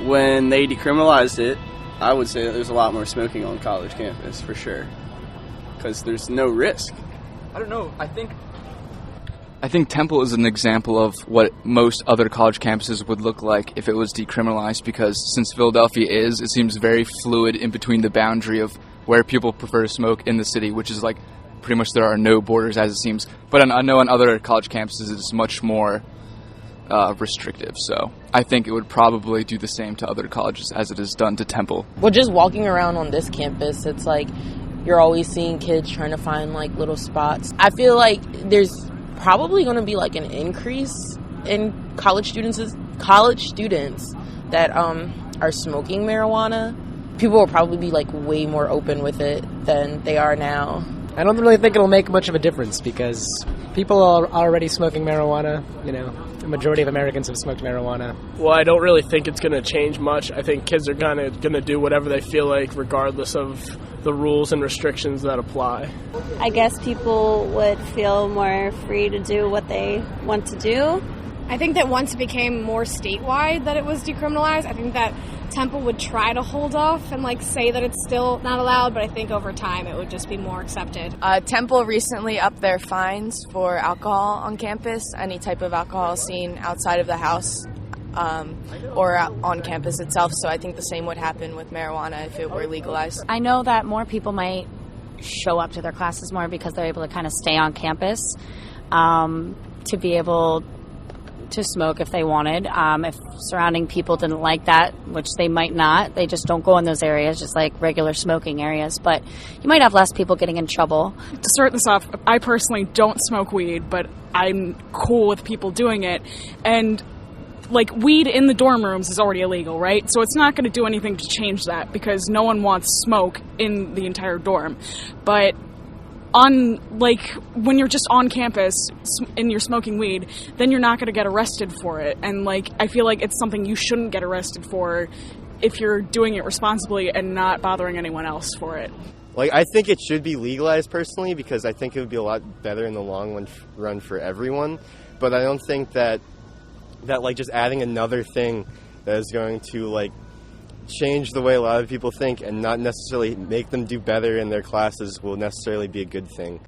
when they decriminalized it, I would say that there's a lot more smoking on college campus, for sure. Because there's no risk. I don't know. I think Temple is an example of what most other college campuses would look like if it was decriminalized, because since Philadelphia it seems very fluid in between the boundary of where people prefer to smoke in the city, which is like pretty much there are no borders as it seems. But I know on other college campuses it's much more restrictive. So I think it would probably do the same to other colleges as it has done to Temple. Well, just walking around on this campus, it's like you're always seeing kids trying to find like little spots. I feel like there's probably going to be like an increase in college students that are smoking marijuana. People will probably be like way more open with it than they are now. I don't really think it'll make much of a difference because people are already smoking marijuana. You know, the majority of Americans have smoked marijuana. Well, I don't really think it's going to change much. I think kids are going to do whatever they feel like regardless of the rules and restrictions that apply. I guess people would feel more free to do what they want to do. I think that once it became more statewide that it was decriminalized, I think that Temple would try to hold off and like say that it's still not allowed, but I think over time it would just be more accepted. Temple recently upped their fines for alcohol on campus, any type of alcohol seen outside of the house or on campus itself, so I think the same would happen with marijuana if it were legalized. I know that more people might show up to their classes more because they're able to kind of stay on campus to be able to smoke if they wanted. If surrounding people didn't like that, which they might not, they just don't go in those areas, just like regular smoking areas. But you might have less people getting in trouble. To start this off, I personally don't smoke weed, but I'm cool with people doing it. And like, weed in the dorm rooms is already illegal, right? So it's not going to do anything to change that because no one wants smoke in the entire dorm. But when you're just on campus and you're smoking weed, then you're not going to get arrested for it. And I feel like it's something you shouldn't get arrested for if you're doing it responsibly and not bothering anyone else for it. I think it should be legalized personally because I think it would be a lot better in the long run for everyone. But I don't think that just adding another thing that is going to change the way a lot of people think and not necessarily make them do better in their classes will necessarily be a good thing.